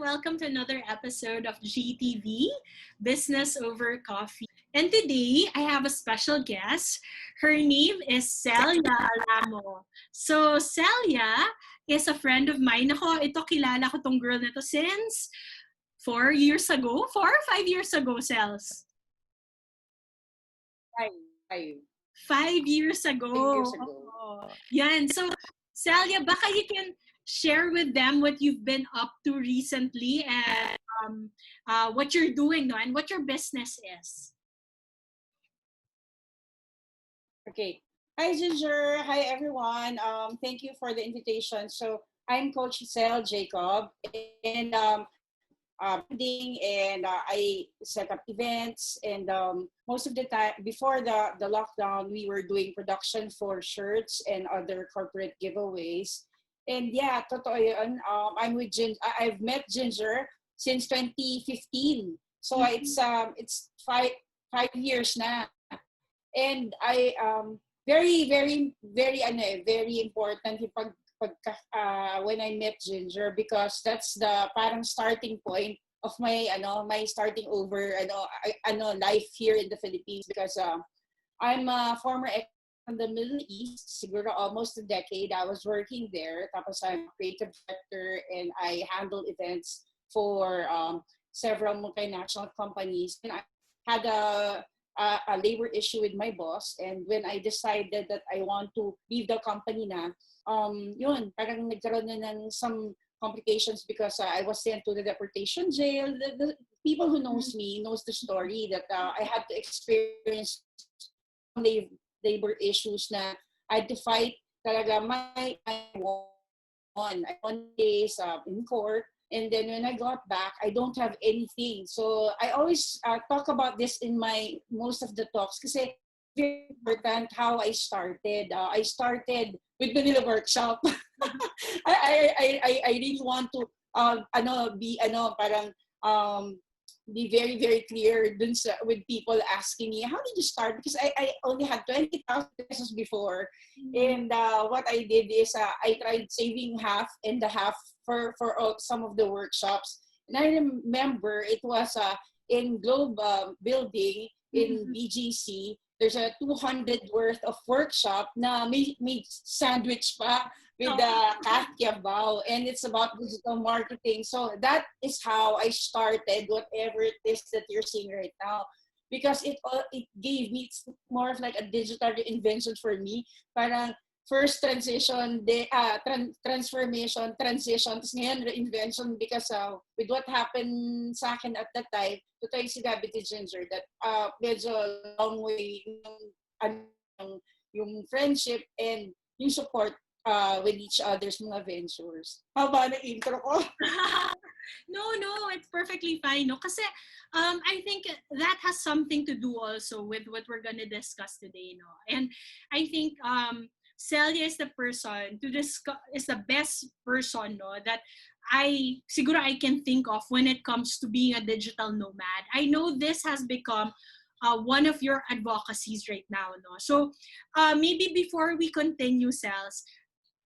Welcome to another episode of GTV, Business Over Coffee. And today, I have a special guest. Her name is Celia Alamo. So, Celia is a friend of mine. Ako, ito kilala ko tong girl na to since 4 years ago. 4 or 5 years ago, Cels? Five. 5 years ago. 10 years ago. Oh, yan. So, Celia, baka you can share with them what you've been up to recently and what you're doing no, and what your business is. Okay. Hi, Ginger. Hi, everyone. Thank you for the invitation. So I'm Coach Celia Jacob, and I set up events. And most of the time, before the lockdown, we were doing production for shirts and other corporate giveaways. And yeah, totoo yun. I'm with I've met Ginger since 2015. So it's five years na. And I very important yung when I met Ginger, because that's the parang starting point of my starting over life here in the Philippines, because I'm a former from the Middle East, siguro almost a decade. I was working there. Tapos I'm a creative director and I handle events for several multinational companies. And I had a labor issue with my boss, and when I decided that I want to leave the company na, yun, parang nagkaroon na ng some complications because I was sent to the deportation jail. The people who knows me knows the story that I had to experience labor issues na I had to fight talaga I won case in court. And then when I got back, I don't have anything. So I always talk about this in my most of the talks kasi very important how I started. I started with Manila Workshop. I really want to be very, very clear with people asking me, how did you start? Because I only had 20,000 pesos before. And what I did is I tried saving half and the half for some of the workshops. And I remember it was in Globe Building in BGC. There's a 200 worth of workshop na may sandwich pa with the Katya Bao, and it's about digital marketing. So that is how I started whatever it is that you're seeing right now, because it gave me, it's more of like a digital invention for me. Parang first transition, transformation, transition, tapos ngayon reinvention, because with what happened sa akin at that time, totoo yung sinabi ni Ginger that medyo long way yung friendship and yung support with each other's mga ventures. How about the intro ko? No, it's perfectly fine. No? Kasi I think that has something to do also with what we're gonna discuss today. No? And I think Celia is the person to discuss, is the best person that siguro I can think of when it comes to being a digital nomad. I know this has become one of your advocacies right now. No? So maybe before we continue, Cels,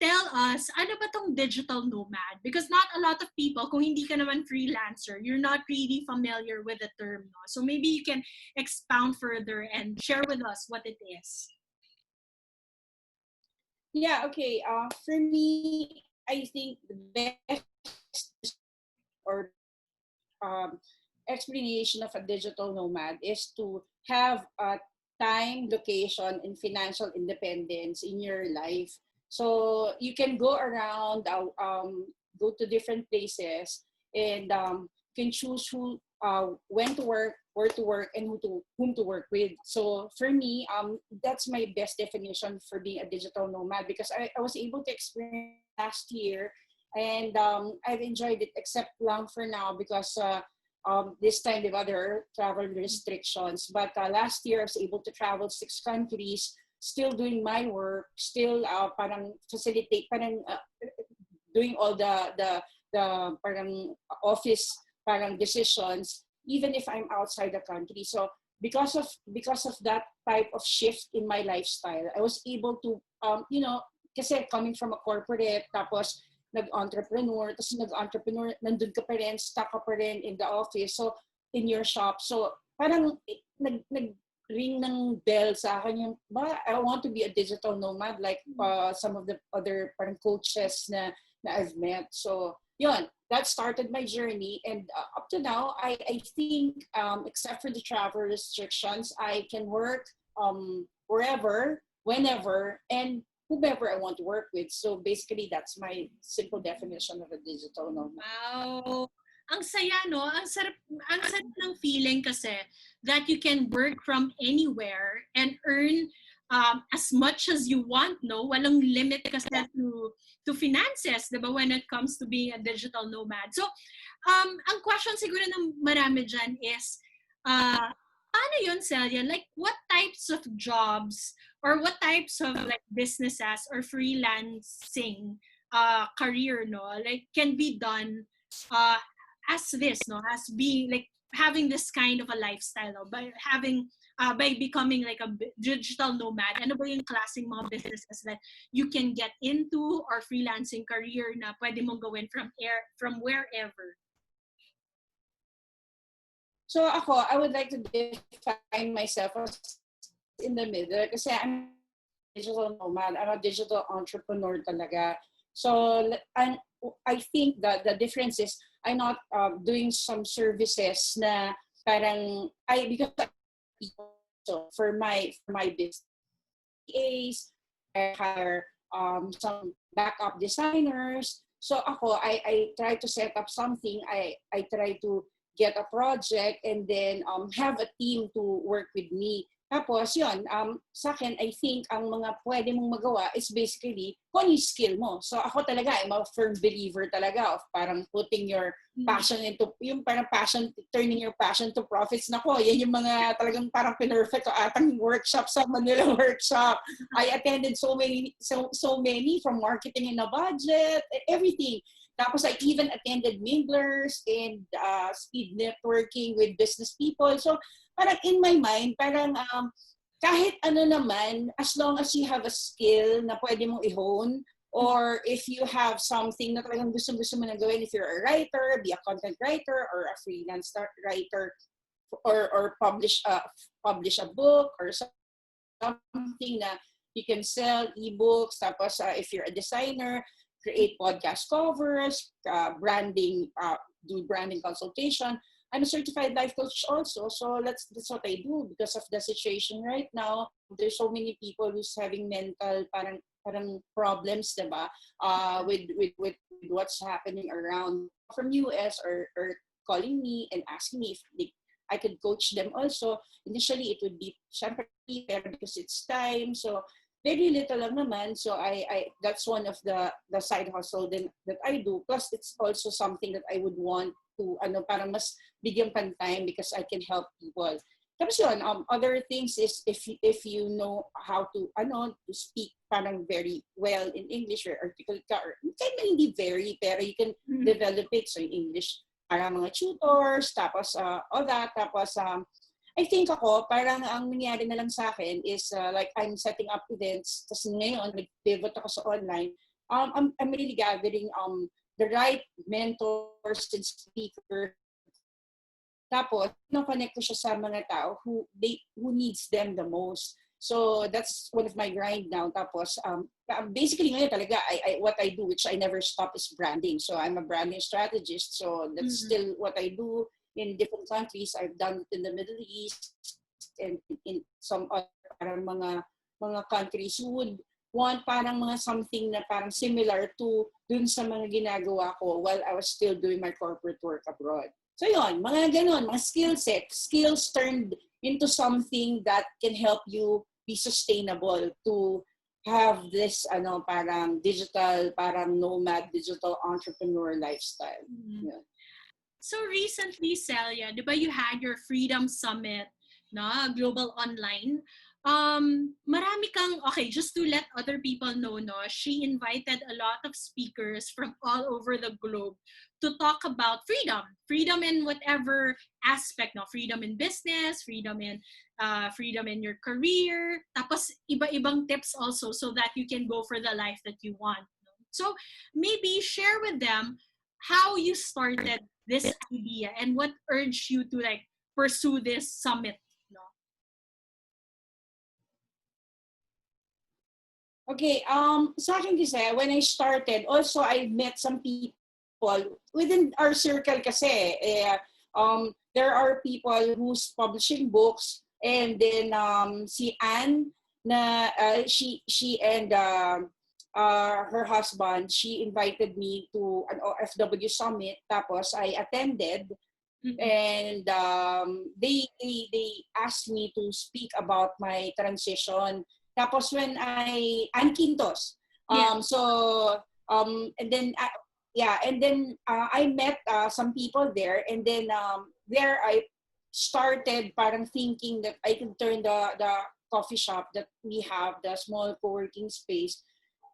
tell us, ano ba tong digital nomad? Because not a lot of people, kung hindi ka naman freelancer, you're not really familiar with the term. No? So maybe you can expound further and share with us what it is. Yeah, okay. For me, I think the best or explanation of a digital nomad is to have a time, location, and financial independence in your life. So you can go around, go to different places, and can choose when to work, where to work, and whom to work with. So for me, that's my best definition for being a digital nomad, because I was able to experience last year, and I've enjoyed it, except lang for now because this time with other travel restrictions. But last year I was able to travel 6 countries, still doing my work, still parang facilitate, parang doing all the parang office parang decisions, even if I'm outside the country. So because of that type of shift in my lifestyle, I was able to kasi coming from a corporate, tapos nag-entrepreneur, tapos nag-entrepreneur, nandun ka pa rin, stuck ka pa rin in the office, so in your shop. So parang nag-ring ng bell sa akin yung, I want to be a digital nomad like some of the other parang coaches na I've met. So yun, that started my journey. And up to now, I think, except for the travel restrictions, I can work wherever, whenever, and whomever I want to work with. So basically, that's my simple definition of a digital nomad. Wow. Ang saya, no? Ang sarap ng feeling kasi that you can work from anywhere and earn as much as you want, no? Walang limit kasi to finances, diba? When it comes to being a digital nomad. So, ang question siguro ng marami dyan is, paano yun, Celia? Like, what types of jobs or what types of like businesses or freelancing career, no, like can be done as this, no, as being like having this kind of a lifestyle, no, by having by becoming like a digital nomad. Ano ba yung klaseng mga businesses that you can get into or freelancing career na pwede mong gawin from wherever? So ako, I would like to define myself as in the middle kasi I'm a digital nomad. I'm a digital entrepreneur talaga. So I think that the difference is I'm not doing some services na parang because so for my business, I hire some backup designers. So ako, I try to set up something. I try to get a project and then have a team to work with me. Tapos yun, sa akin, I think ang mga pwede mong magawa is basically kung yung skill mo. So ako talaga, I'm a firm believer talaga of parang putting your passion into, yung parang passion, turning your passion to profits. Nako, yan yung mga talagang parang perfect ko atang workshop sa Manila workshop. I attended so many from marketing in a budget, everything. Tapos I even attended minglers and speed networking with business people. So parang in my mind, parang kahit ano naman, as long as you have a skill na pwede mong i-hone, or if you have something na talagang gusto mo na gawin, if you're a writer, be a content writer or a freelance writer, or publish a book or something na you can sell ebooks. Tapos if you're a designer, create podcast covers, branding, do branding consultation. I'm a certified life coach also, so that's what I do because of the situation right now. There's so many people who's having mental parang problems, diba? With what's happening around from US or calling me and asking me if I could coach them also. Initially, it would be syempre because it's time. So very little lang naman. So I that's one of the side hustle that I do. Plus, it's also something that I would want to parang mas bigyan pan time because I can help people. Tapos yun, other things is if you know how to speak parang very well in English or articulate ka, or kahit hindi very, pero you can develop it. So in English, parang mga tutors, tapos all that, tapos I think ako, parang ang nangyari na lang sa akin is like I'm setting up events, tapos ngayon, nag-pivot ako sa online. I'm really gathering the right mentors and speakers. Tapos, connect ko siya sa mga tao who needs them the most. So that's one of my grind now. Tapos, basically ngayon talaga, what I do, which I never stop, is branding. So I'm a branding strategist. So that's still what I do in different countries. I've done it in the Middle East and in some other parang mga countries who would want parang mga something na parang similar to dun sa mga ginagawa ko while I was still doing my corporate work abroad. So yun, mga ganon, mga skills turned into something that can help you be sustainable to have this parang digital, parang nomad, digital entrepreneur lifestyle. Yeah. So recently, Celia, di ba you had your Freedom Summit, na global online? Marami kang, okay, just to let other people know, no, she invited a lot of speakers from all over the globe to talk about freedom in whatever aspect, no, freedom in business, freedom in your career, tapos iba-ibang tips also so that you can go for the life that you want. No? So maybe share with them how you started this idea and what urged you to like pursue this summit. No? Okay, sa akin kasi, when I started, also I met some people within our circle kasi. There are people who's publishing books, and then si Anne, she and her husband, she invited me to an OFW summit. Tapos I attended, Mm-mm. and they asked me to speak about my transition. Tapos when I'm Quintos, Yeah. and then yeah, and then I met some people there, and then there I started parang thinking that I could turn the coffee shop that we have, the small co-working space,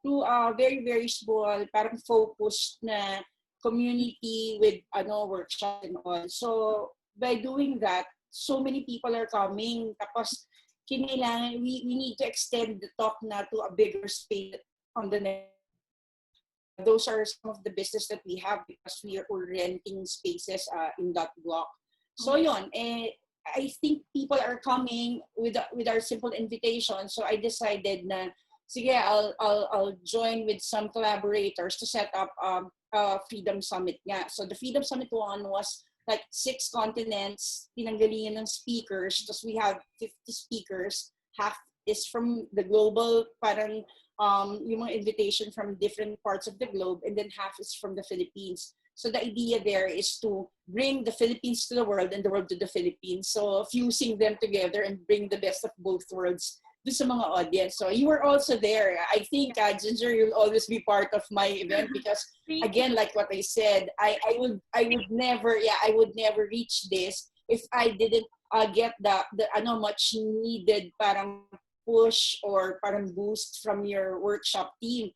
to a very very small parang focused na community with workshop and all. So by doing that, so many people are coming. Tapos kinailangan we need to extend the talk na to a bigger space on the next. Those are some of the business that we have because we're renting spaces in that block. So Okay. yon, I think people are coming with our simple invitation. So I decided na sige, I'll join with some collaborators to set up a Freedom Summit nga. So the Freedom Summit one was like 6 continents, pinanggalingan ng speakers. Tapos we have 50 speakers. Half is from the global, parang yung mga invitation from different parts of the globe, and then half is from the Philippines. So the idea there is to bring the Philippines to the world and the world to the Philippines. So fusing them together and bring the best of both worlds to sa mga audience. So you were also there. I think, Ginger, you'll always be part of my event because, Thank again, you. like what I said, I would never reach this if I didn't get the much needed parang push or parang boost from your workshop team.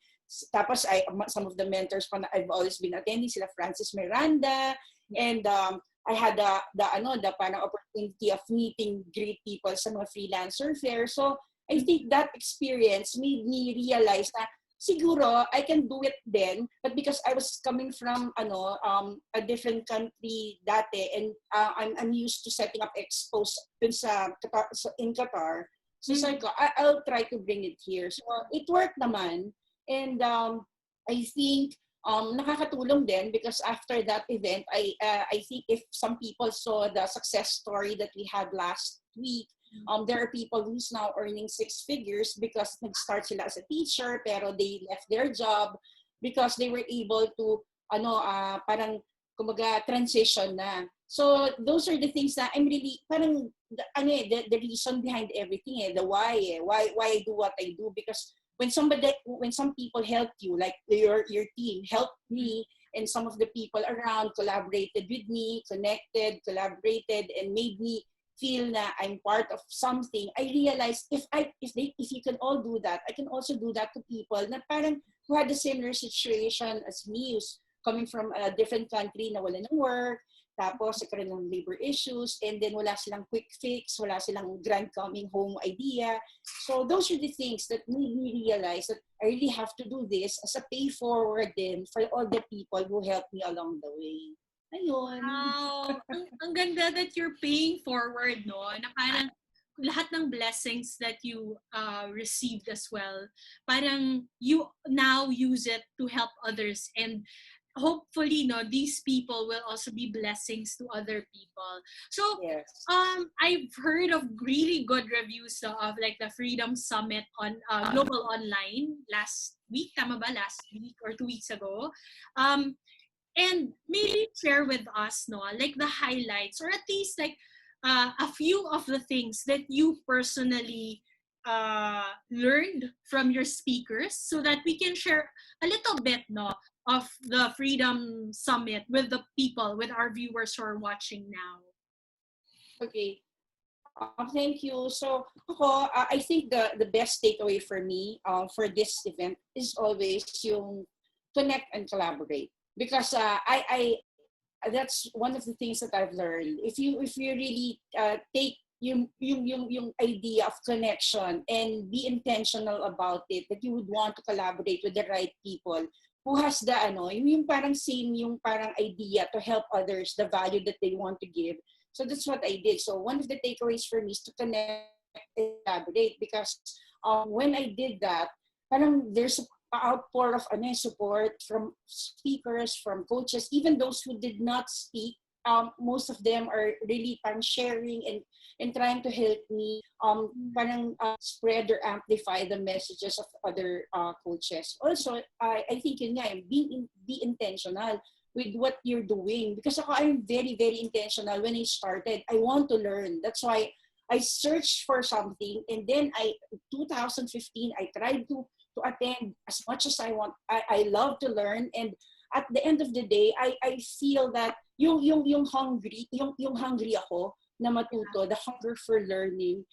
Tapos some of the mentors pa na I've always been attending, sila Francis Miranda, and I had the parang opportunity of meeting great people sa mga freelancer fair. So I think that experience made me realize na siguro I can do it then, but because I was coming from a different country dati, and I'm used to setting up expos in Qatar. So sabi ko, I'll try to bring it here. So it worked naman. And I think nakakatulong din because after that event, I think if some people saw the success story that we had last week, there are people who's now earning 6 figures because nag-start sila as a teacher pero they left their job because they were able to parang kumaga transition na. So those are the things that I'm really parang the reason behind everything, the why I do what I do, because when some people help you, like your team helped me, and some of the people around collaborated with me, collaborated, and made me feel na I'm part of something. I realized if you can all do that, I can also do that to people na parang who had the similar situation as me, who's coming from a different country na wala ng work, tapos nagkaroon ng labor issues, and then wala silang quick fix, wala silang grand coming home idea. So those are the things that made me realize that I really have to do this as a pay forward then for all the people who helped me along the way. Ayun. Wow. Ang ganda that you're paying forward, no? Na parang lahat ng blessings that you received as well, parang you now use it to help others, and hopefully no these people will also be blessings to other people. So Yes. I've heard of really good reviews of like the Freedom Summit on Global Online last week, tama ba, last week or 2 weeks ago. And maybe share with us no like the highlights, or at least like a few of the things that you personally learned from your speakers, so that we can share a little bit no of the Freedom Summit with the people, with our viewers who are watching now. Okay. Thank you. So ako, I think the best takeaway for me for this event is always yung connect and collaborate, because I that's one of the things that I've learned. If you really take yung idea of connection and be intentional about it, that you would want to collaborate with the right people, who has the yung parang same yung parang idea to help others, the value that they want to give. So that's what I did. So one of the takeaways for me is to connect and collaborate, because when I did that, parang there's a outpour of support from speakers, from coaches, even those who did not speak. Most of them are really parang sharing and trying to help me parang spread or amplify the messages of other coaches. Also, I think yun nga, be intentional with what you're doing, because ako, I'm very, very intentional. When I started, I want to learn. That's why I searched for something, and then 2015, I tried to attend as much as I want. I love to learn, and at the end of the day, I feel that yung hungry ako na matuto, the hunger for learning,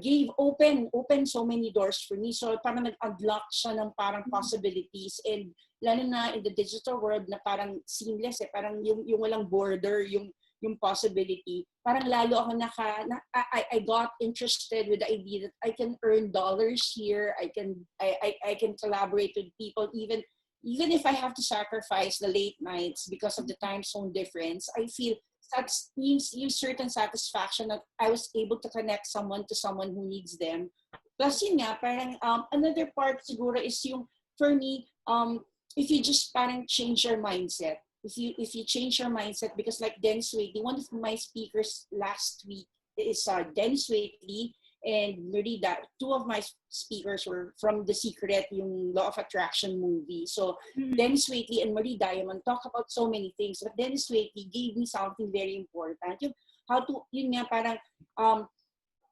gave open so many doors for me. So parang nag-unlock siya ng parang possibilities, and lalo na in the digital world na parang seamless parang yung walang border, yung possibility. Parang lalo ako I got interested with the idea that I can earn dollars here. I can collaborate with people, even if I have to sacrifice the late nights because of the time zone difference. I feel that means yung certain satisfaction that I was able to connect someone to someone who needs them. Plus yun nga, parang another part siguro is yung, for me, if you just parang change your mindset. If you change your mindset, because like Dennis Waitley, one of my speakers last week is Dennis Waitley and Merida. Two of my speakers were from The Secret, yung Law of Attraction movie. So Dennis Waitley and Marie Diamond talk about so many things, but Dennis Waitley gave me something very important. Yung how to, yun nga, parang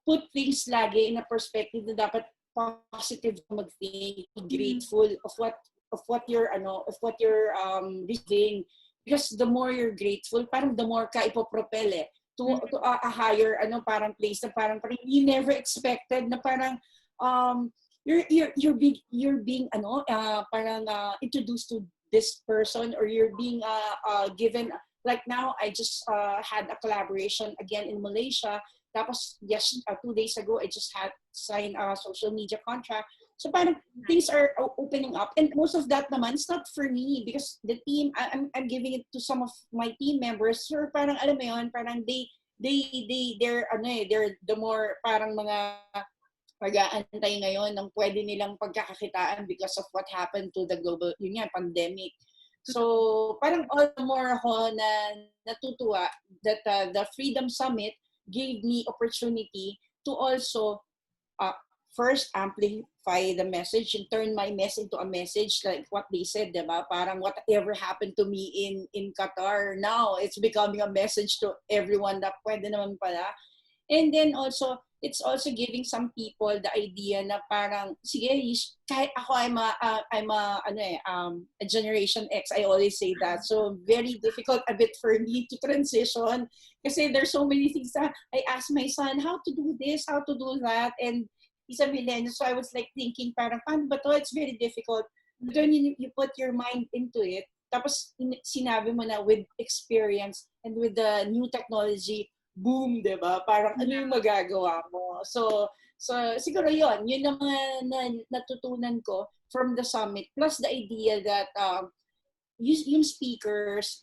put things lagi in a perspective na dapat positive mag-think, be grateful of what you're receiving, because the more you're grateful, parang the more ka ipopropel to a higher parang place na parang you never expected, na parang you're being parang introduced to this person, or you're being given, like now I just had a collaboration again in Malaysia. Tapos, 2 days ago, I just had signed a social media contract. So parang things are opening up. And most of that naman, it's not for me, because the team, I'm giving it to some of my team members. So parang, alam mo yun, parang they're the more parang mga mag-aantay ngayon ng pwede nilang pagkakakitaan because of what happened to the global, yun nga, pandemic. So parang all the more ako na natutuwa that the Freedom Summit gave me opportunity to also first amplify the message and turn my message into a message, like what they said, diba? Parang whatever happened to me in Qatar, now it's becoming a message to everyone that pwede naman pala. And then also, it's also giving some people the idea na parang, sige, kahit ako I'm a Generation X, I always say that. So very difficult a bit for me to transition, kasi there's so many things that I ask my son, how to do this, how to do that, and he's a millennial, so I was like thinking parang, paano ba to? It's very difficult. But when you put your mind into it, tapos sinabi mo na with experience and with the new technology, boom, diba? Parang ano yung magagawa mo? So siguro yun ang mga natutunan ko from the summit, plus the idea that yung speakers,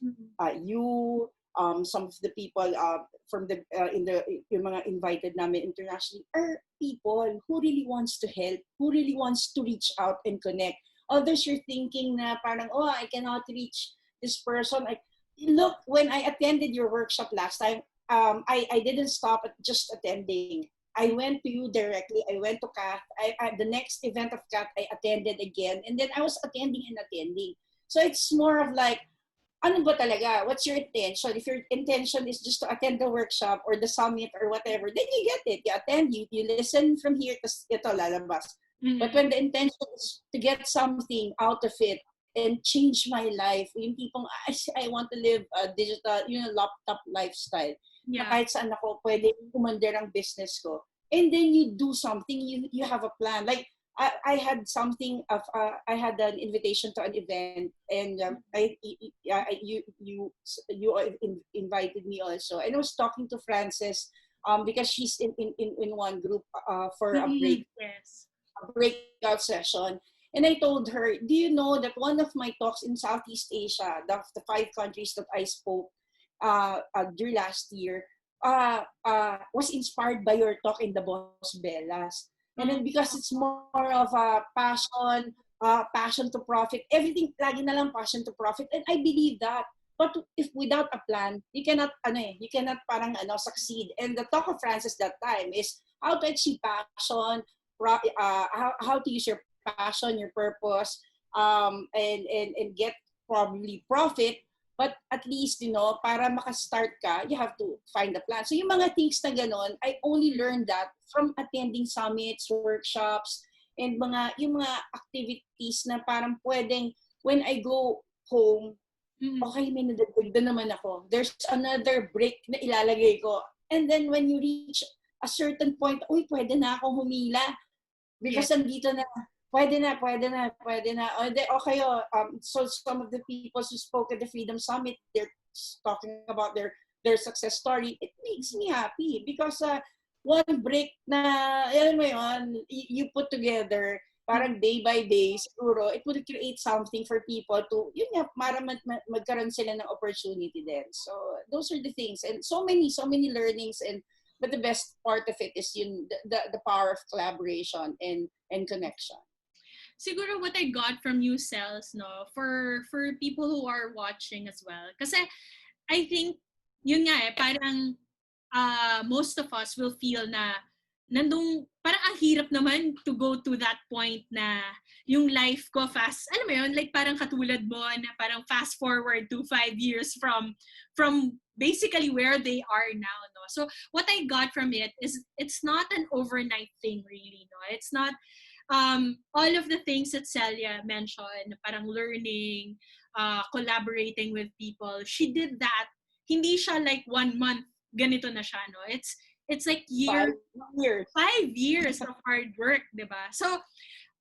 some of the people from the yung mga invited namin internationally are people who really wants to help, who really wants to reach out and connect. Others, you're thinking na parang, oh, I cannot reach this person. Look, when I attended your workshop last time, I didn't stop at just attending. I went to you directly. I went to Kath. The next event of Kath, I attended again. And then I was attending. So it's more of like, ano ba talaga? What's your intention? If your intention is just to attend the workshop or the summit or whatever, then you get it. You attend, you listen from here, tas ito lalabas. But when the intention is to get something out of it and change my life, yung tipong, I want to live a digital, laptop lifestyle. Yeah. Kahit saan ako, pwede kumander ang business ko. And then you do something, you have a plan. Like, I had something of I had an invitation to an event, and you invited me also, and I was talking to Frances because she's in one group for a breakout session, And I told her, do you know that one of my talks in Southeast Asia, the 5 countries that I spoke during last year, was inspired by your talk in the Boss Bellas. And then because it's more of a passion to profit, everything lagi na lang passion to profit. And I believe that. But if without a plan, you cannot parang succeed. And the talk of Francis that time is how to achieve passion, how to use your passion, your purpose, and get probably profit. But at least, para makastart ka, you have to find a plan. So yung mga things na ganon, I only learned that from attending summits, workshops, and yung mga activities na parang pwedeng, when I go home, okay, may nadagdag naman ako. There's another break na ilalagay ko. And then when you reach a certain point, uy, pwede na akong humila. Because andito na, pwede na. Okay, so some of the people who spoke at the Freedom Summit, they're talking about their success story. It makes me happy because one break na, alam mo yun, you put together, parang day by day, siguro, it would create something for people to, yun nga, para magkaroon sila ng opportunity din. So, those are the things. And so many learnings, but the best part of it is the power of collaboration and connection. Siguro what I got from you, Cells, no, for people who are watching as well. Kasi I think, yun nga parang most of us will feel na parang ang hirap naman to go to that point na yung life ko fast, alam mo yun, like parang katulad mo na parang fast forward to 5 years from basically where they are now, no? So what I got from it is it's not an overnight thing really, no? It's not all of the things that Celia mentioned, parang learning, collaborating with people, she did that. Hindi siya like 1 month, ganito na siya, no? It's like 5 years of hard work, di ba? So,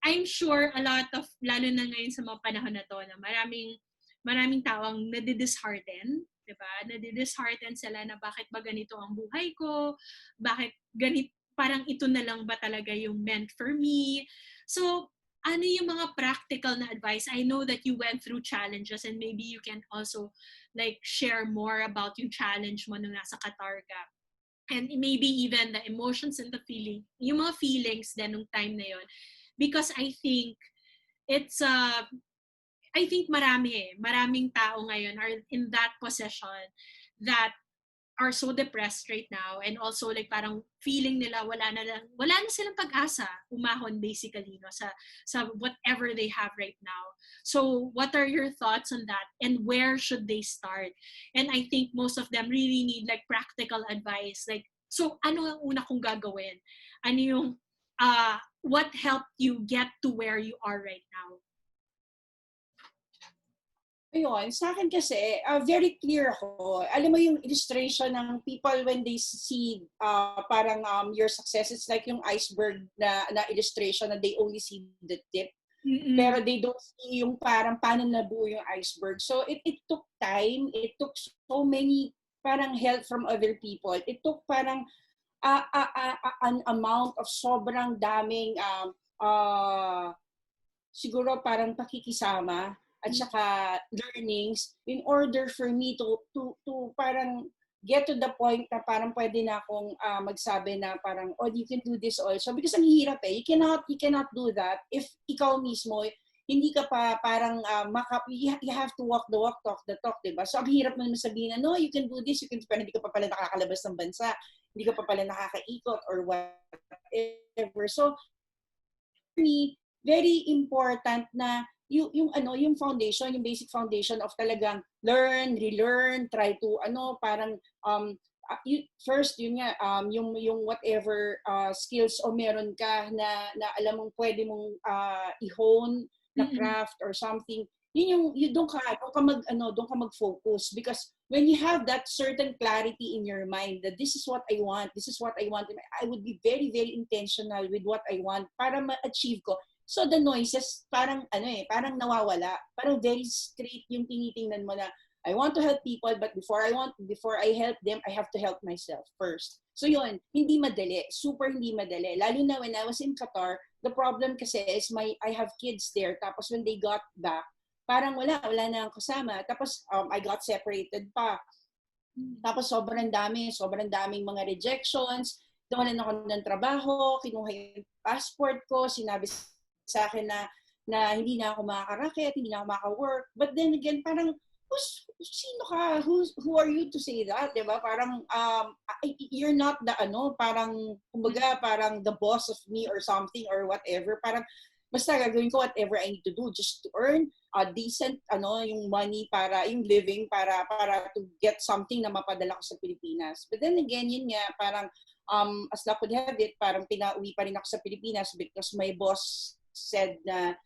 I'm sure a lot of, lalo na ngayon sa mga panahon na to, na maraming tao ang nadidishearten, di ba? Nadidishearten sila na bakit ba ganito ang buhay ko? Bakit ganito, parang ito na lang ba talaga yung meant for me? So, ano yung mga practical na advice? I know that you went through challenges and maybe you can also like share more about yung challenge mo nung nasa Qatar ka. And maybe even the emotions and the feeling, yung mga feelings din nung time na yon. Because I think it's, I think maraming tao ngayon are in that position that are so depressed right now, and also like parang feeling nila wala na silang pag-asa umahon basically, no, sa whatever they have right now. So what are your thoughts on that, and where should they start? And I think most of them really need like practical advice, like, so ano ang una kong gagawin, ano yung what helped you get to where you are right now? Ayun, sa akin kasi, very clear ako. Alam mo yung illustration ng people when they see parang your success, it's like yung iceberg na illustration na they only see the tip. Mm-hmm. Pero they don't see yung parang paano nabuo yung iceberg. So it took time, it took so many parang help from other people. It took parang an amount of sobrang daming siguro parang pakikisama at saka learnings in order for me to parang get to the point na parang pwede na akong magsabi na parang, oh, you can do this also. Because ang hirap you cannot do that if ikaw mismo, hindi ka pa parang, you have to walk the walk, talk the talk, diba? So ang hirap naman sabihin na, no, you can do this, pero hindi ka pa pala nakakalabas ng bansa, hindi ka pa pala nakakaikot or whatever. So, for me, very important na yung foundation, yung basic foundation of talagang learn, relearn, try to parang first yun nga yung whatever skills o meron ka na alam mong pwede mong i-hone na craft or something, yun doon ka mag-focus, because when you have that certain clarity in your mind that this is what I want, I would be very very intentional with what I want para ma-achieve ko. So the noises parang parang nawawala. Parang very straight yung tinitingnan mo na I want to help people, but before I help them, I have to help myself first. So yun, hindi madali, super hindi madali. Lalo na when I was in Qatar, the problem kasi is I have kids there. Tapos when they got back, parang wala na ang kasama. Tapos I got separated pa. Tapos sobrang daming mga rejections. Nawalan ako ng trabaho, kinuha yung passport ko, sinabi sa akin na hindi na ako makakarakit, hindi na ako maka-work. But then again, parang sino ka? Who are you to say that? Diba? Parang you're not the parang kumbaga parang the boss of me or something or whatever. Parang basta gagawin ko whatever I need to do just to earn a decent yung money para yung living para to get something na mapadala ko sa Pilipinas. But then again, yun nga parang as luck would have it, parang pinauwi pa rin ako sa Pilipinas because my boss said na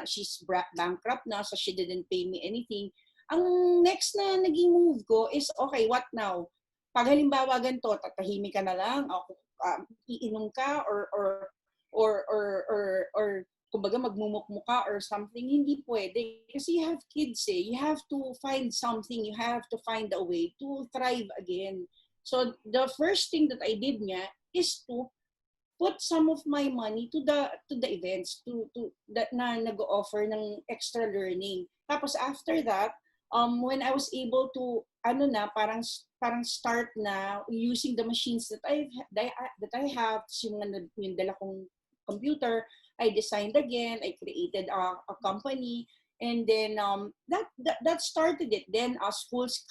she's bankrupt na, so she didn't pay me anything. Ang next na naging move ko is, okay, what now? Pag halimbawa ganito, tatahimik ka na lang, iinom ka or kumbaga magmumukmuka or something, hindi pwede. Kasi you have kids You have to find something, you have to find a way to thrive again. So the first thing that I did nga is to put some of my money to the events na nag-offer ng extra learning. Tapos after that, when I was able to parang start na using the machines that I have, yung dala kong computer, I designed again, I created a company, and then that started it. Then schools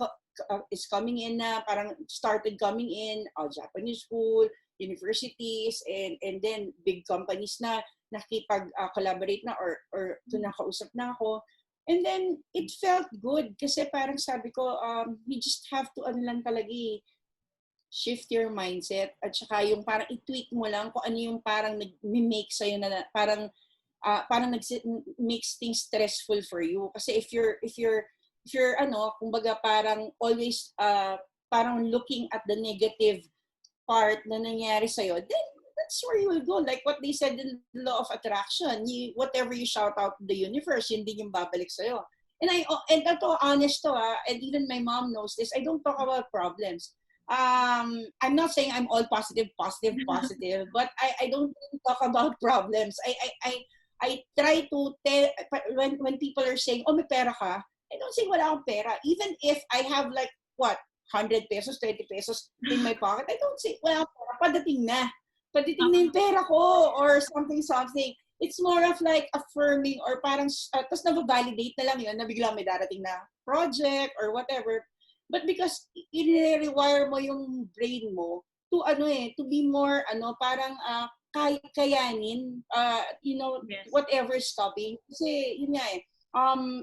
is coming in na parang started coming in, Japanese school, universities, and then big companies na nakipag-collaborate na or nakausap na ako. And then, it felt good kasi parang sabi ko, you just have to lang talaga shift your mindset at saka yung parang i-tweak mo lang kung ano yung parang nag-make sa'yo na parang makes things stressful for you. Kasi if you're kumbaga parang always parang looking at the negative part na nangyari sa'yo, then that's where you will go. Like what they said in the law of attraction, whatever you shout out to the universe, yun din yung babalik sa'yo. And ito, honest to and even my mom knows this, I don't talk about problems. I'm not saying I'm all positive, but I don't really talk about problems. I try to tell, when people are saying, oh, may pera ka, I don't say wala akong pera. Even if I have like, 100 pesos, 20 pesos in my pocket, I don't say, wala akong pera, padating na yung pera ko or something. It's more of like affirming or parang, tapos na-validate na lang yun na biglang may darating na project or whatever. But because i-rewire mo yung brain mo to to be more parang kayanin yes. Whatever is stopping. Kasi yun nga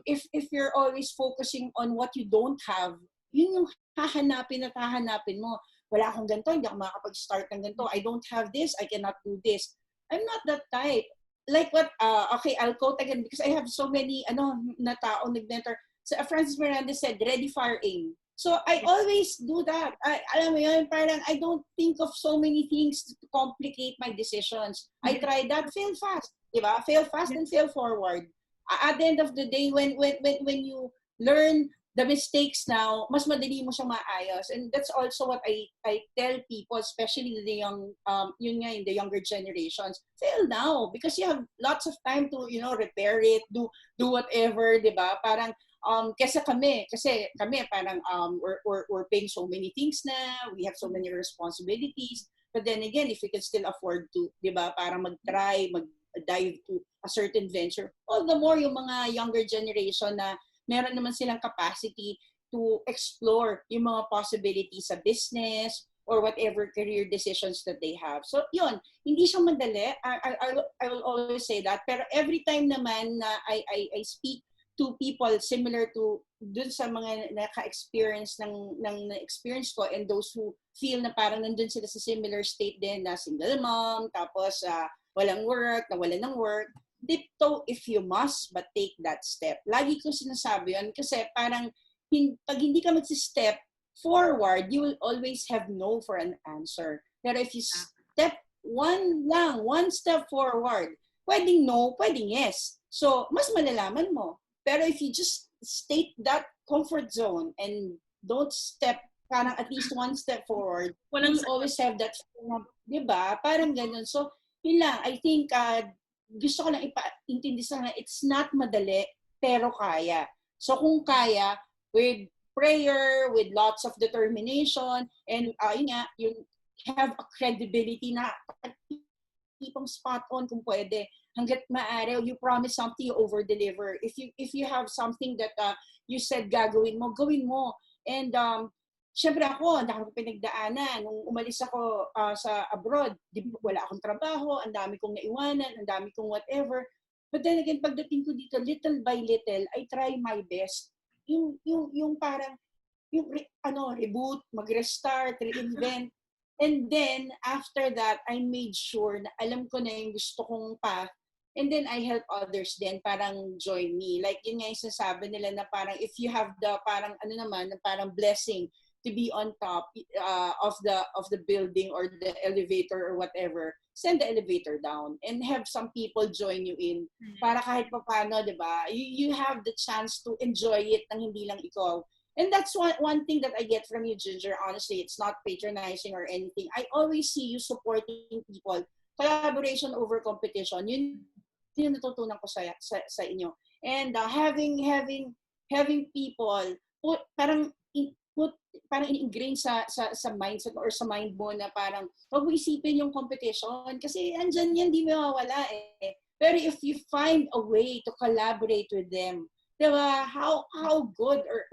if you're always focusing on what you don't have, yun yung hahanapin mo. Wala akong ganito, hindi ako makakapag-start ng ganito. I don't have this, I cannot do this. I'm not that type. Like what, okay, I'll quote again because I have so many na tao nag-mentor. So Francis Miranda said, ready, fire, aim. So I always do that. Alam mo yun, parang I don't think of so many things to complicate my decisions. I try that, fail fast. Diba? Fail fast and fail forward. At the end of the day, when you learn the mistakes now, mas madali mo siyang maayos. And that's also what I tell people, especially the young, in the younger generations. Fail now because you have lots of time to, repair it, do whatever, di ba? Parang, kasi kami parang we're paying so many things na, we have so many responsibilities. But then again, if we can still afford to, di ba? Parang mag-dive to a certain venture. All the more yung mga younger generation na meron naman silang capacity to explore yung mga possibilities sa business or whatever career decisions that they have. So, yun, hindi siya madali. I will always say that. Pero every time naman na I speak to people similar to dun sa mga naka-experience ng experience ko and those who feel na parang nandun sila sa similar state din na single mom, tapos walang work, nawalan ng work, tiptoe if you must, but take that step. Lagi ko sinasabi yun kasi parang pag hindi ka mag-step forward, you will always have no for an answer. Pero if you step one step forward, pwedeng no, pwedeng yes. So, mas malalaman mo. Pero if you just state that comfort zone and don't step parang at least one step forward, Walang you'll always have that, di ba? Parang ganun. So, yun lang. I think, gusto ko lang ipaintindi sa na it's not madali, pero kaya. So, kung kaya, with prayer, with lots of determination, and yun nga, you have a credibility na tipong spot on kung pwede. Hanggat maaari, you promise something, you over-deliver. If you have something that you said gagawin mo, gawin mo. And syempre ako, ang dami ko pinagdaanan. Nung umalis ako sa abroad, wala akong trabaho, ang dami kong naiwanan, ang dami kong whatever. But then again, pagdating ko dito, little by little, I try my best. Yung parang, yung reboot, mag-restart, reinvent. And then, after that, I made sure na alam ko na yung gusto kong path. And then, I help others then parang join me. Like, yun nga yung sasabi nila na parang if you have the parang, parang blessing to be on top of the building or the elevator or whatever, send the elevator down and have some people join you in. Para kahit pa paano, di ba? You have the chance to enjoy it nang hindi lang ikaw. And that's one thing that I get from you, Ginger. Honestly, it's not patronizing or anything. I always see you supporting people. Collaboration over competition. Yun yung natutunan ko sa inyo. And having people parang in-ingrain sa mindset or sa mind mo na parang huwag mo isipin yung competition kasi andyan yan, di mawawala eh. Pero if you find a way to collaborate with them, diba, how good or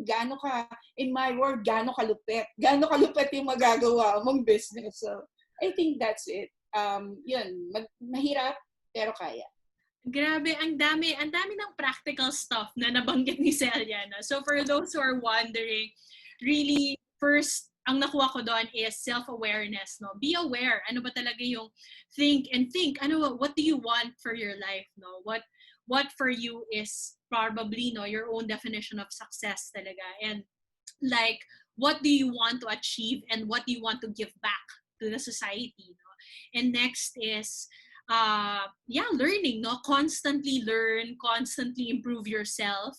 gaano ka, in my word, gaano kalupit yung magagawa mong business. So, I think that's it. Yun, mahirap, pero kaya. Grabe, ang dami ng practical stuff na nabanggit ni Celia. No? So for those who are wondering, really, first, ang nakuha ko doon is self-awareness. No? Be aware. Ano ba talaga yung think? What do you want for your life? No? What for you is probably your own definition of success talaga. And like, what do you want to achieve and what do you want to give back to the society? No? And next is, learning, no? Constantly learn, constantly improve yourself.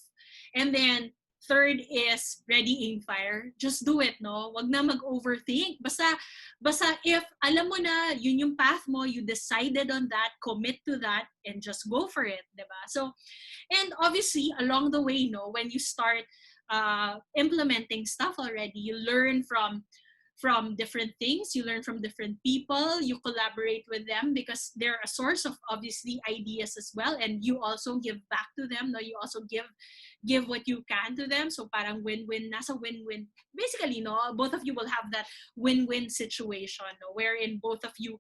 And then, third is ready, aim, fire. Just do it, no? Wag na mag-overthink. Basta if alam mo na yun yung path mo, you decided on that, commit to that, and just go for it, diba? So, and obviously, along the way, no, when you start implementing stuff already, you learn from different things, you learn from different people, you collaborate with them because they're a source of obviously ideas as well, and you also give back to them, no? You also give what you can to them, so parang win-win, nasa win-win. Basically, no, both of you will have that win-win situation, no, wherein both of you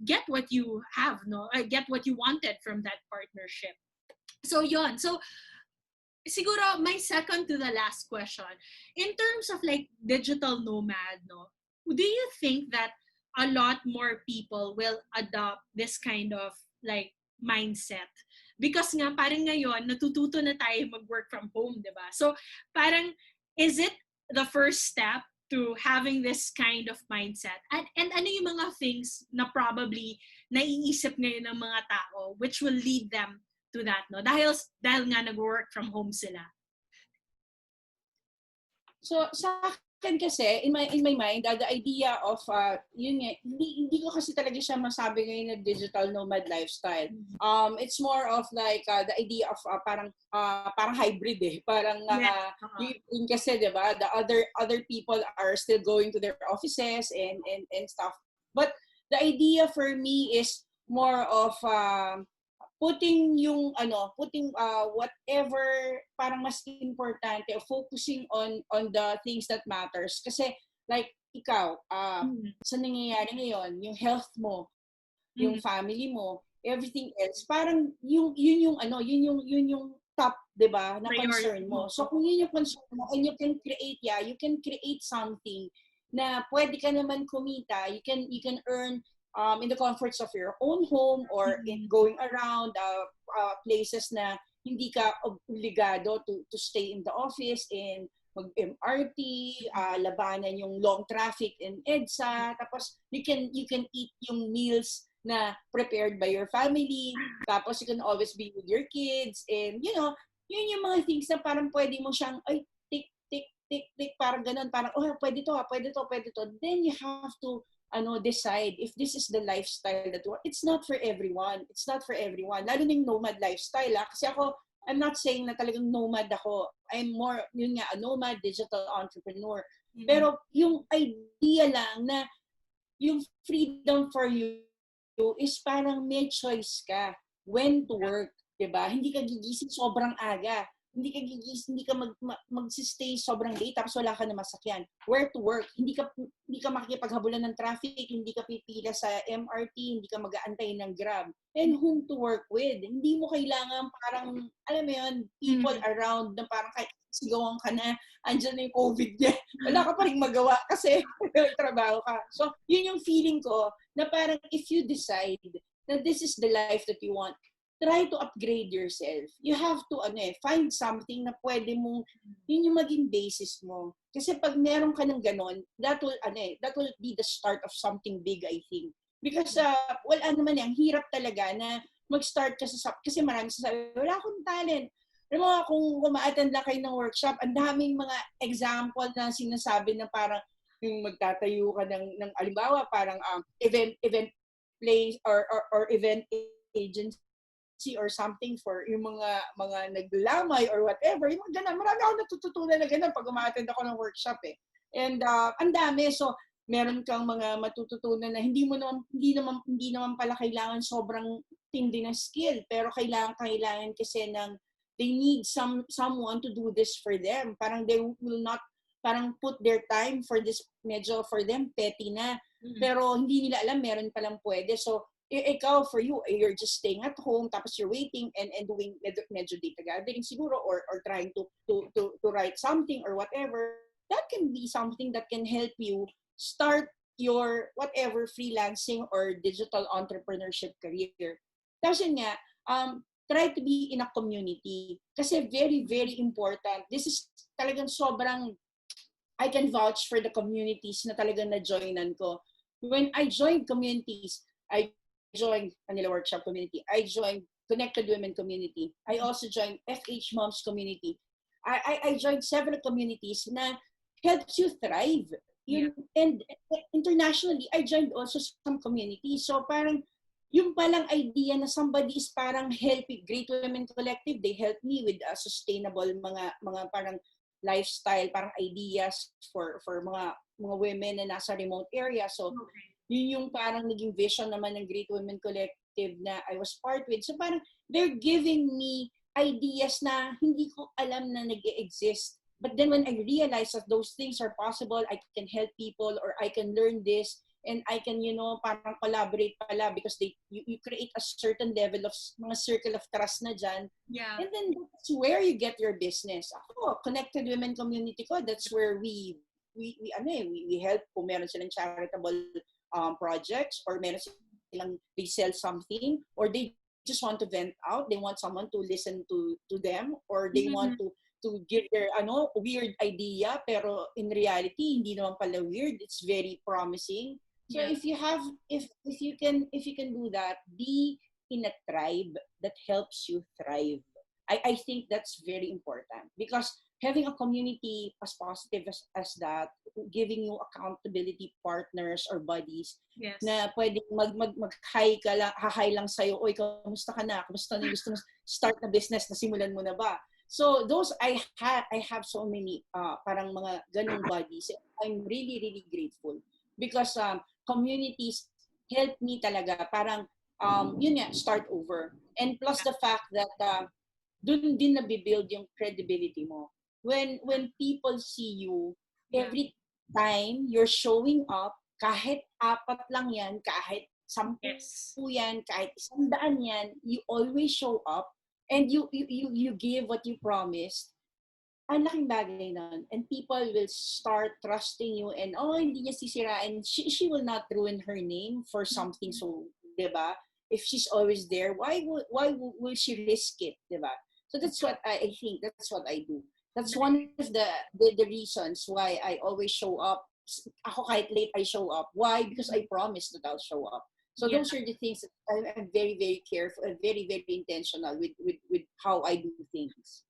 get what you have, no, get what you wanted from that partnership. So yon. So siguro my second to the last question, in terms of like digital nomad, no, do you think that a lot more people will adopt this kind of like mindset? Because nga parang ngayon natututo na tayo mag-work from home, 'di ba? So parang is it the first step to having this kind of mindset? And ano yung mga things na probably naiisip ngayon ng mga tao which will lead them to that, no? Dahil nga nag-work from home sila. So sa akin kasi in my mind, the idea of yun nga, hindi ko kasi talaga siya masabi ngayon na digital nomad lifestyle. It's more of like the idea of parang hybrid eh. Parang yun kasi 'di ba, the other people are still going to their offices and stuff. But the idea for me is more of putting whatever parang mas importante, focusing on the things that matters. Kasi like ikaw, sa nangyayari ngayon, yung health mo, yung family mo, everything else, parang yun yung top, 'di ba, na concern mo. So kung yun yung concern mo and you can create something na pwede ka naman kumita, you can earn in the comforts of your own home or in going around places na hindi ka obligado to stay in the office and mag-MRT, labanan yung long traffic in EDSA, tapos you can eat yung meals na prepared by your family, tapos you can always be with your kids and you yun yung mga things na parang pwede mo siyang, ay, tick, tick, tick, tick, parang ganun, parang, oh, pwede to, pwede to, pwede to. Then you have to, decide if this is the lifestyle that you want. It's not for everyone. It's not for everyone. Lalo na yung nomad lifestyle, Kasi ako, I'm not saying na talagang nomad ako. I'm more, yun nga, a nomad digital entrepreneur. Pero yung idea lang na yung freedom for you is parang may choice ka when to work, 'di ba? Hindi ka gigising sobrang aga. Hindi ka gigising, hindi ka mag-stay sobrang late tapos wala ka na masakyan. Where to work? Hindi ka makikipaghabulan ng traffic, hindi ka pipila sa MRT, hindi ka mag-aantay ng Grab. And whom to work with? Hindi mo kailangan parang, alam mo yun, people around na parang kahit sigawan ka na, andyan na yung COVID niya. Wala ka pa rin magawa kasi trabaho ka. So, yun yung feeling ko na parang if you decide that this is the life that you want, try to upgrade yourself. You have to find something na pwede mong, yun yung maging basis mo. Kasi pag meron ka ng ganon, that will be the start of something big, I think. Because, ang hirap talaga na mag-start ka kasi marami sasabi, wala akong talent. Alam mo, kung ma-attend lang kayo ng workshop, ang daming mga example na sinasabi na parang yung magtatayo ka ng alimbawa, parang event place or event agency or something for yung mga naglamay or whatever. Yung ganun. Marami ako natututunan na ganun pag uma-attend ako ng workshop And ang dami. So, meron kang mga matututunan na hindi naman pala kailangan sobrang tindi ng skill, pero kailangan kasi they need someone to do this for them. Parang they will not parang put their time for this, medyo for them petty na. Pero hindi nila alam meron palang pwede. So ikaw, for you, you're just staying at home tapos you're waiting and doing medyo data gathering siguro or trying to write something or whatever. That can be something that can help you start your whatever freelancing or digital entrepreneurship career. Tapos yun nga, try to be in a community. Kasi very, very important. This is talagang sobrang, I can vouch for the communities na talagang na-joinan ko. When I joined communities, I joined Manila Workshop Community. I joined Connected Women Community. I also joined FH Moms Community. I joined several communities na helps you thrive. And internationally, I joined also some communities. So parang, yung palang idea na somebody is parang helping, Great Women Collective, they help me with sustainable mga parang lifestyle, parang ideas for mga women na nasa remote area. So, yun yung parang naging vision naman ng Great Women Collective na I was part with. So parang they're giving me ideas na hindi ko alam na nag-exist. But then when I realized that those things are possible, I can help people or I can learn this and I can, parang collaborate pala because you create a certain level of mga circle of trust na dyan. Yeah. And then that's where you get your business. Ako, Connected Women Community ko, that's where we help kung meron silang charitable projects or meron silang they sell something or they just want to vent out, they want someone to listen to them or they want to give their weird idea pero in reality hindi naman pala weird, it's very promising. So if you can do that, be in a tribe that helps you thrive. I think that's very important because having a community as positive as that, giving you accountability partners or buddies na pwedeng mag-hi ka lang, hahay lang sa'yo, oy, kamusta ka na? Kamusta na gusto mo start na business, nasimulan mo na ba? So those, I have so many parang mga ganung buddies. I'm really, really grateful because communities help me talaga parang, start over. And plus the fact that dun din nabibuild yung credibility mo. When people see you, every time you're showing up, kahit 4 lang yan, kahit 10 yan, kahit 100 yan, you always show up and you give what you promised. Ang laking bagay nun. And people will start trusting you and, hindi niya sisirain. She will not ruin her name for something so, diba? If she's always there, why will she risk it, diba? So that's what I think. That's what I do. That's one of the reasons why I always show up. Ako kahit late I show up. Why? Because I promised that I'll show up. So those are the things that I'm very, very careful and very, very intentional with how I do things.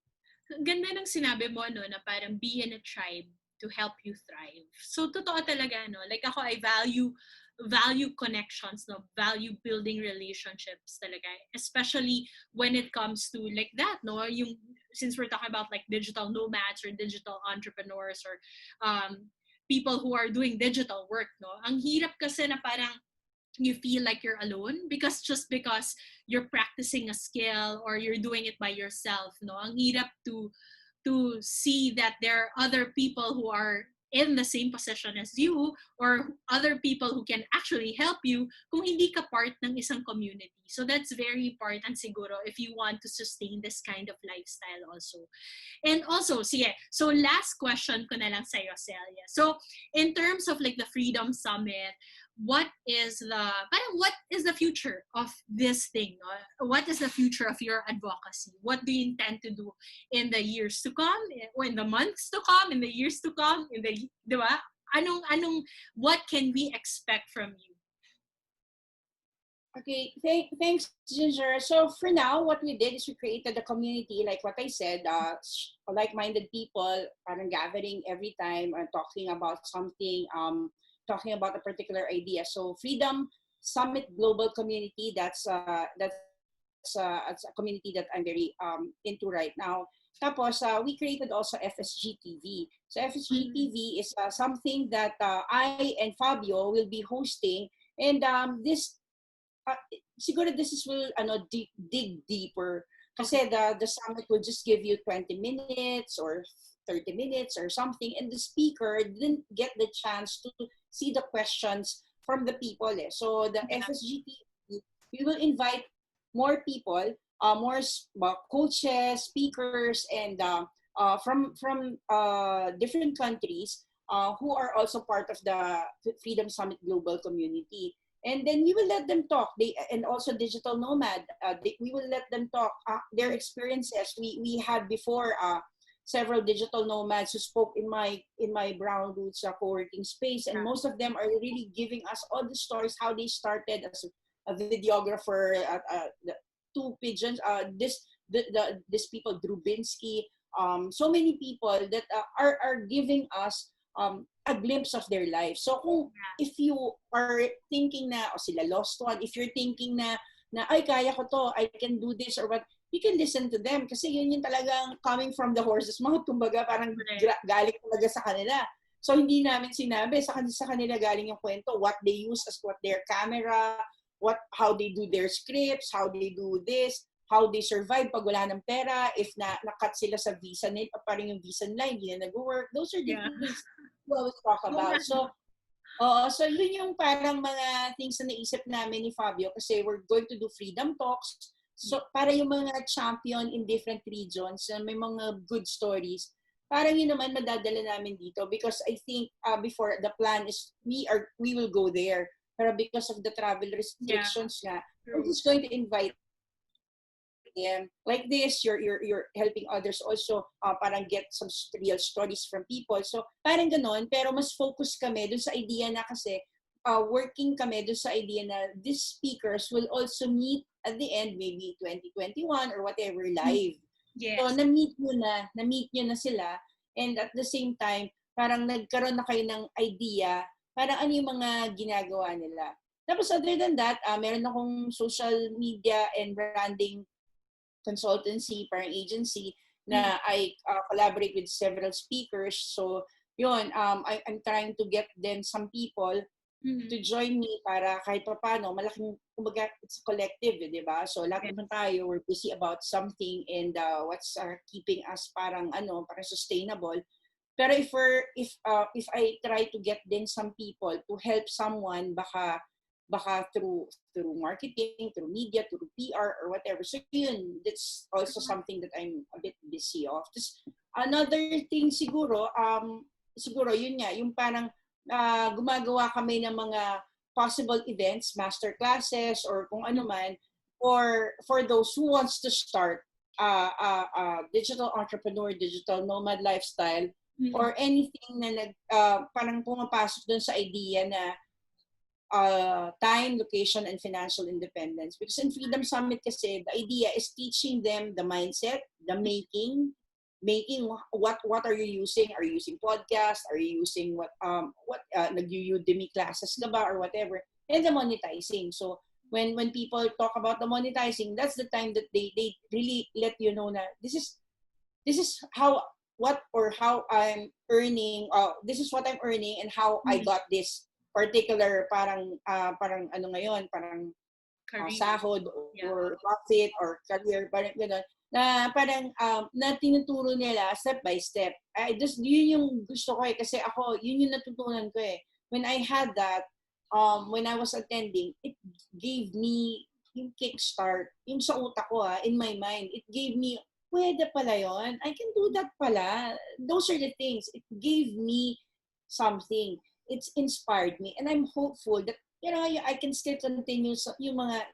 Ganda ng sinabi mo, no, na parang be in a tribe to help you thrive. So, totoo talaga, no? Like ako, I value connections, no? Value building relationships talaga. Especially when it comes to like that, no? Yung, since we're talking about like digital nomads or digital entrepreneurs or people who are doing digital work, no? Ang hirap kasi na parang you feel like you're alone because you're practicing a skill or you're doing it by yourself, no, ang hirap to see that there are other people who are in the same position as you or other people who can actually help you kung hindi ka part ng isang community. So that's very important siguro if you want to sustain this kind of lifestyle also. And also, sige, so last question ko na lang sa'yo, Celia. So in terms of like the Freedom Summit, what is the future of this thing? No? What is the future of your advocacy? What do you intend to do in the years to come, or in the months to come, in the years to come, di ba? What can we expect from you? Okay, thanks, Ginger. So for now, what we did is we created a community, like what I said, like-minded people, parang gathering every time, talking about something, talking about a particular idea. So Freedom Summit Global Community, that's a community that I'm very into right now. Tapos, we created also FSG TV. So FSG TV is something that I and Fabio will be hosting. And uh, siguro will dig deeper kasi the summit will just give you 20 minutes or 30 minutes or something, and the speaker didn't get the chance to see the questions from the people. So the FSGT, we will invite more people, more coaches, speakers, and from different countries who are also part of the Freedom Summit Global community. And then we will let them talk. And also Digital Nomad. We will let them talk their experiences. We had before several digital nomads who spoke in my Brownroots co-working space, and most of them are really giving us all the stories how they started as a videographer. The two pigeons. This people Drubinski. So many people that are giving us a glimpse of their life. So if you are thinking na sila lost one, if you're thinking na ay kaya ko to, I can do this or what, you can listen to them kasi yun yung talagang coming from the horse's mouth, kumbaga parang galing talaga sa kanila. So hindi namin sinabi, sa kanila galing yung kwento, what they use as what their camera, how they do their scripts, how they do this, how they survive pag wala ng pera, if na-cut sila sa visa nila, parang yung visa nila, hindi na nag-work. Those are the things we always talk about. So yun yung parang mga things na naisip namin ni Fabio kasi we're going to do freedom talks. So para yung mga champion in different regions, may mga good stories, parang yun naman madadala namin dito because I think before the plan is we will go there. Pero because of the travel restrictions we're just going to invite them like this. You're helping others also parang get some real stories from people. So parang ganon, pero mas focus kami dun sa idea na kasi working kami dun sa idea na these speakers will also meet at the end, maybe 2021 or whatever, live. Yes. So na-meet nyo na sila, and at the same time parang nagkaroon na kayo ng idea parang ano yung mga ginagawa nila. Tapos other than that, meron akong social media and branding consultancy, parang agency, na I collaborate with several speakers. So, yun, I'm trying to get them some people to join me para kahit pa paano, malaking, kumbaga, it's collective, di ba? So, lahat naman tayo, we're busy about something and what's keeping us parang sustainable. Pero if I try to get then some people to help someone, baka through marketing, through media, through PR or whatever. So yun, that's also something that I'm a bit busy of. Just another thing siguro yun nga, yung parang gumagawa kami ng mga possible events, master classes or kung ano man, or for those who wants to start digital entrepreneur, digital nomad lifestyle, or anything na parang pumapasok dun sa idea na time, location, and financial independence. Because in Freedom Summit kasi, the idea is teaching them the mindset, the making, making, what are you using? Are you using podcast? Are you using nag-Udemy classes ka ba or whatever? And the monetizing. So when people talk about the monetizing, that's the time that they really let you know na this is how I'm earning. This is what I'm earning and how I got this particular parang ano ngayon, parang sahod or profit or career, parang gano'n, na parang na tinuturo nila step by step. Yun yung gusto ko kasi ako, yun yung natutunan ko When I had that, when I was attending, it gave me yung kickstart, yung sa utak ko in my mind, it gave me, pwede pala yun, I can do that pala. Those are the things. It gave me something. It's inspired me, and I'm hopeful that I can still continue yung mga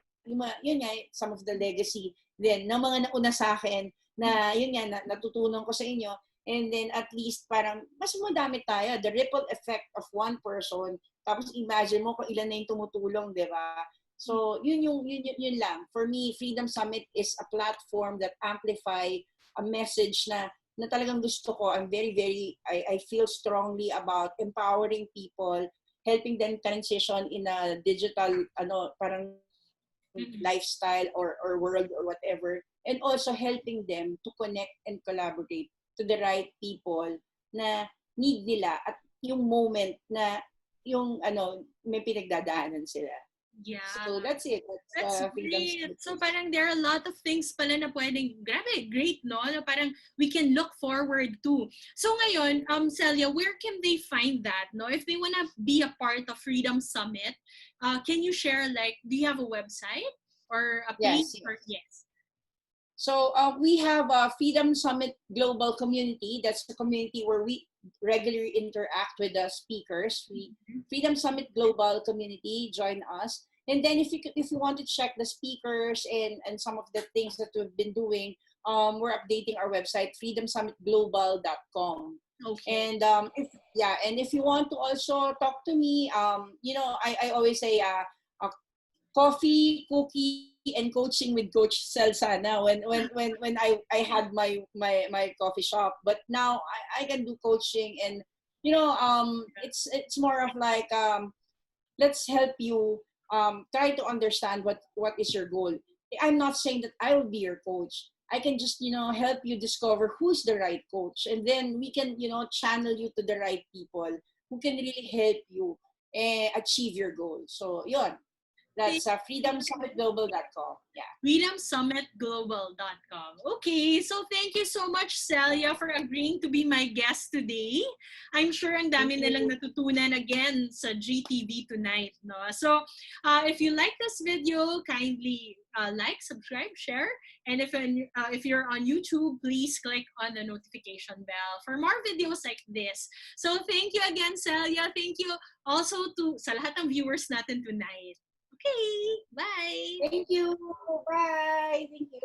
yun nga, some of the legacy then ng mga nauna sa akin na yun nga natutunan ko sa inyo, and then at least parang mas madami tayo, the ripple effect of one person, tapos imagine mo kung ilan na yung tumutulong, di ba? So yun lang for me. Freedom Summit is a platform that amplify a message na talagang gusto ko. I'm I feel strongly about empowering people, helping them transition in a digital parang lifestyle or world or whatever, and also helping them to connect and collaborate to the right people na need nila at yung moment na yung may pinagdadaanan sila. Yeah. So that's it. That's great. So parang there are a lot of things pala na pwedeng, grabe, great, no? Na parang we can look forward to. So ngayon, Celia, where can they find that, no? If they wanna be a part of Freedom Summit, can you share, like, do you have a website or a page? Yes. So we have a Freedom Summit Global Community. That's the community where we regularly interact with the speakers. Freedom Summit Global Community, join us. And then if you want to check the speakers and some of the things that we've been doing, we're updating our website, freedomsummitglobal.com. Okay. And if you want to also talk to me, I always say coffee, cookie, and coaching with Coach Celia when I had my coffee shop. But now I can do coaching, and it's more of like let's help you try to understand what is your goal. I'm not saying that I will be your coach. I can just help you discover who's the right coach, and then we can channel you to the right people who can really help you achieve your goal. So yun. That's freedomsummitglobal.com. Yeah. freedomsummitglobal.com. Okay, so thank you so much, Celia, for agreeing to be my guest today. I'm sure ang dami nilang natutunan again sa GTV tonight, no? So, if you like this video, kindly like, subscribe, share, and if you're on YouTube, please click on the notification bell for more videos like this. So, thank you again, Celia. Thank you also sa lahat ng viewers natin tonight. Okay, bye. Thank you. Bye. Thank you.